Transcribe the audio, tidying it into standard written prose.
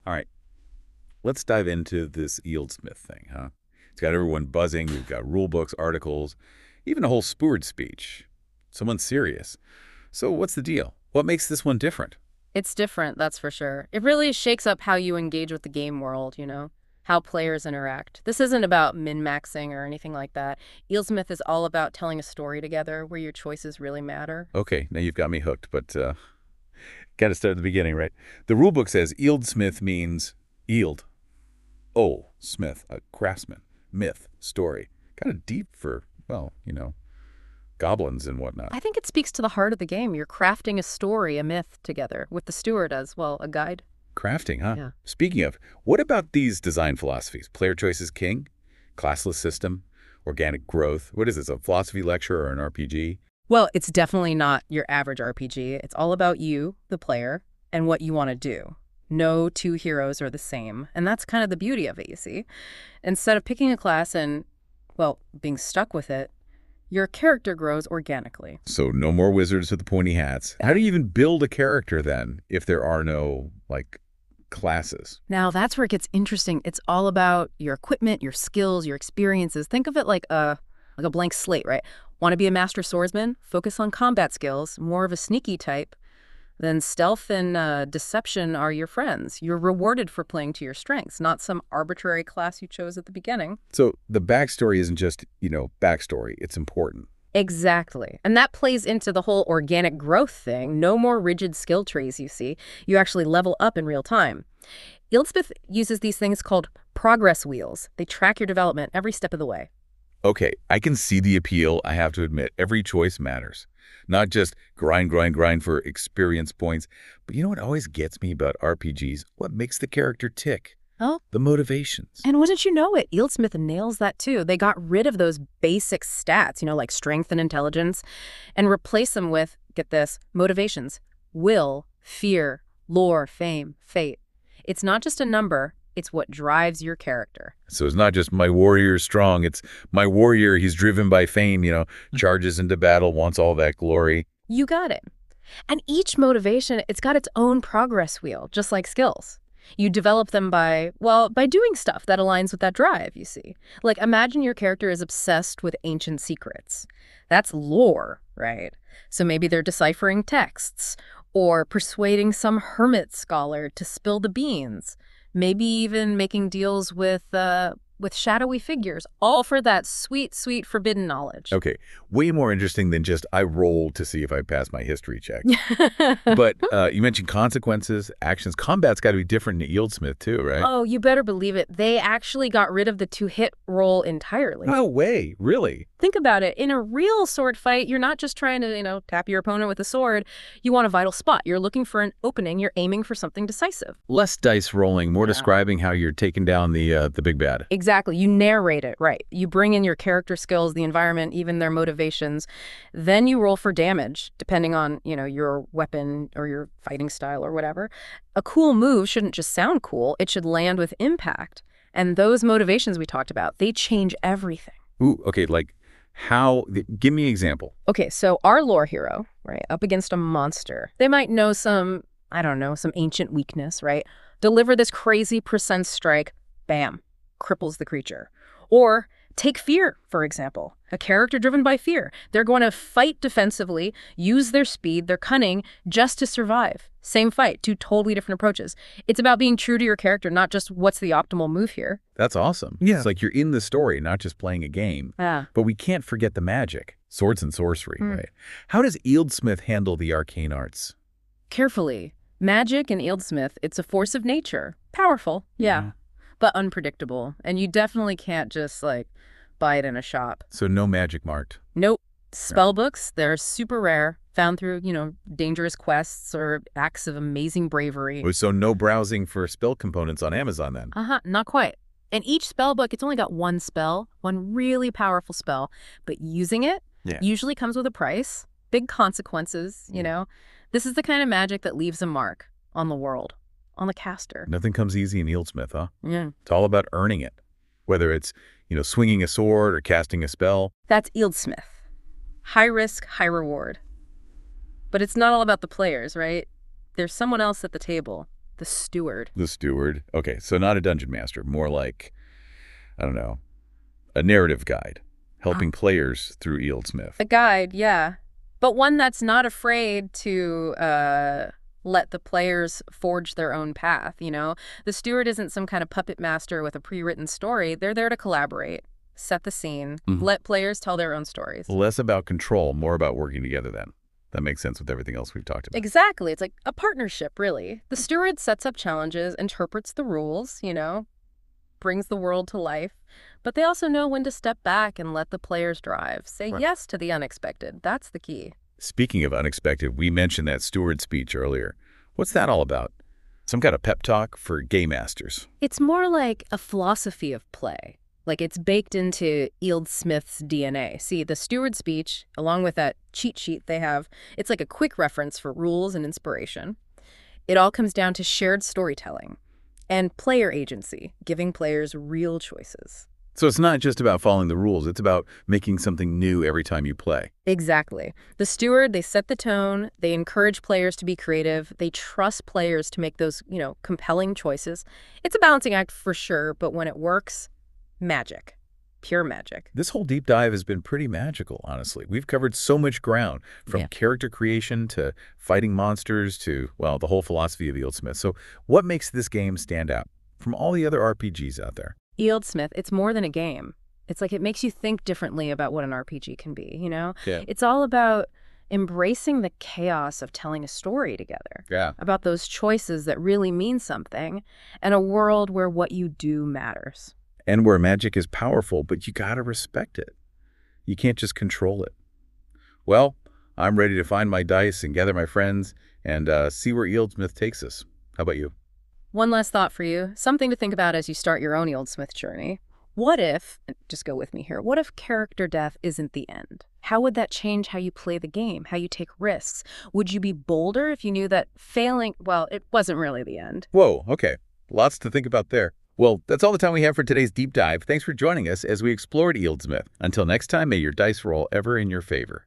All right, let's dive into this ealdsmith thing, huh? It's got everyone buzzing. We've got rule books, articles, even a whole spoored speech. Someone's serious. So what's the deal? What makes this one different? It's different, that's for sure. It really shakes up how you engage with the game world, how players interact. This isn't about min-maxing or anything like that. Ealdsmith is all about telling a story together where your choices really matter. Okay, now you've got me hooked, but got to start at the beginning, right? The rule book says ealdsmith means eald. Smith, a craftsman. Myth, story. Kind of deep for, well, goblins and whatnot. I think it speaks to the heart of the game. You're crafting a story, a myth together with the steward as, well, a guide. Crafting, huh? Yeah. Speaking of, what about these design philosophies? Player choice is king, classless system, organic growth. What is this, a philosophy lecture or an RPG? Well, it's definitely not your average RPG. It's all about you, the player, and what you want to do. No two heroes are the same. And that's kind of the beauty of it, you see. Instead of picking a class and, well, being stuck with it, your character grows organically. So no more wizards with the pointy hats. How do you even build a character then if there are no, classes? Now, that's where it gets interesting. It's all about your equipment, your skills, your experiences. Think of it like a blank slate, right? Want to be a master swordsman? Focus on combat skills, more of a sneaky type. Then stealth and deception are your friends. You're rewarded for playing to your strengths, not some arbitrary class you chose at the beginning. So the backstory isn't just, backstory. It's important. Exactly. And that plays into the whole organic growth thing. No more rigid skill trees, you see. You actually level up in real time. Ealdsmith uses these things called progress wheels. They track your development every step of the way. Okay, I can see the appeal, I have to admit. Every choice matters. Not just grind for experience points. But you know what always gets me about RPGs? What makes the character tick? Oh, The motivations. and wouldn't you know it, Ealdsmith nails that too. They got rid of those basic stats, like strength and intelligence, and replaced them with, get this, motivations. Will, fear, lore, fame, fate. It's not just a number, it's what drives your character. So it's not just my warrior is strong. It's my warrior, he's driven by fame, charges into battle, wants all that glory. You got it. And each motivation, it's got its own progress wheel, just like skills. You develop them by doing stuff that aligns with that drive, you see. Like, imagine your character is obsessed with ancient secrets. That's lore, right? So maybe they're deciphering texts or persuading some hermit scholar to spill the beans. Maybe even making deals with shadowy figures, all for that sweet, sweet forbidden knowledge. Okay, way more interesting than just I rolled to see if I passed my history check. But you mentioned consequences, actions. Combat's got to be different in Ealdsmith too, right? Oh, you better believe it. They actually got rid of the two-hit roll entirely. No way, really? Think about it. In a real sword fight, you're not just trying to, tap your opponent with a sword. You want a vital spot. You're looking for an opening. You're aiming for something decisive. Less dice rolling, more describing how you're taking down the big bad. Exactly. You narrate it, right? You bring in your character skills, the environment, even their motivations. Then you roll for damage, depending on, your weapon or your fighting style or whatever. A cool move shouldn't just sound cool. It should land with impact. And those motivations we talked about, they change everything. Ooh, okay, how, give me an example. Okay, so our lore hero, right, up against a monster. They might know some ancient weakness, right? Deliver this crazy percent strike, bam, cripples the creature. Or take fear, for example. A character driven by fear. They're going to fight defensively, use their speed, their cunning, just to survive. Same fight, two totally different approaches. It's about being true to your character, not just what's the optimal move here. That's awesome. Yeah. It's like you're in the story, not just playing a game. Yeah. But we can't forget the magic. Swords and sorcery, right? How does Ealdsmith handle the arcane arts? Carefully. Magic in Ealdsmith, it's a force of nature. Powerful, yeah. But unpredictable. And you definitely can't just, buy it in a shop. So no magic marked. Nope. Spell books, they're super rare, found through, dangerous quests or acts of amazing bravery. Oh, so no browsing for spell components on Amazon then? Not quite. And each spell book, it's only got one spell, one really powerful spell. But using it usually comes with a price, big consequences, This is the kind of magic that leaves a mark on the world, on the caster. Nothing comes easy in Ealdsmith, huh? Yeah. It's all about earning it. Whether it's, swinging a sword or casting a spell. That's Ealdsmith. High risk, high reward. But it's not all about the players, right? There's someone else at the table. the steward. The steward. Okay, so not a dungeon master, more like, I don't know, a narrative guide, helping players through Ealdsmith. A guide, yeah. But one that's not afraid to let the players forge their own path, you know? The steward isn't some kind of puppet master with a pre-written story. They're there to collaborate, set the scene, let players tell their own stories. Less about control, more about working together then. That makes sense with everything else we've talked about. Exactly. It's like a partnership, really. The steward sets up challenges, interprets the rules, you know, brings the world to life. But they also know when to step back and let the players drive. Say yes to the unexpected. That's the key. Speaking of unexpected, we mentioned that steward speech earlier. What's that all about? Some kind of pep talk for game masters. It's more like a philosophy of play. Like it's baked into Ealdsmith's DNA. See, the steward speech, along with that cheat sheet they have, it's like a quick reference for rules and inspiration. It all comes down to shared storytelling and player agency, giving players real choices. So it's not just about following the rules. It's about making something new every time you play. Exactly. The steward, they set the tone. They encourage players to be creative. They trust players to make those, you know, compelling choices. It's a balancing act for sure, but when it works, magic. Pure magic. This whole deep dive has been pretty magical, honestly. We've covered so much ground, from character creation to fighting monsters to, well, the whole philosophy of Ealdsmith. So what makes this game stand out from all the other RPGs out there? Ealdsmith, it's more than a game. It's like it makes you think differently about what an RPG can be, you know? Yeah. It's all about embracing the chaos of telling a story together. Yeah. About those choices that really mean something, and a world where what you do matters. And where magic is powerful, but you gotta respect it. You can't just control it. Well, I'm ready to find my dice and gather my friends and see where Ealdsmith takes us. How about you? One last thought for you, something to think about as you start your own Ealdsmith journey. What if, just go with me here, what if character death isn't the end? How would that change how you play the game, how you take risks? Would you be bolder if you knew that failing, well, it wasn't really the end? Whoa, okay. Lots to think about there. Well, that's all the time we have for today's deep dive. Thanks for joining us as we explored Ealdsmith. Until next time, may your dice roll ever in your favor.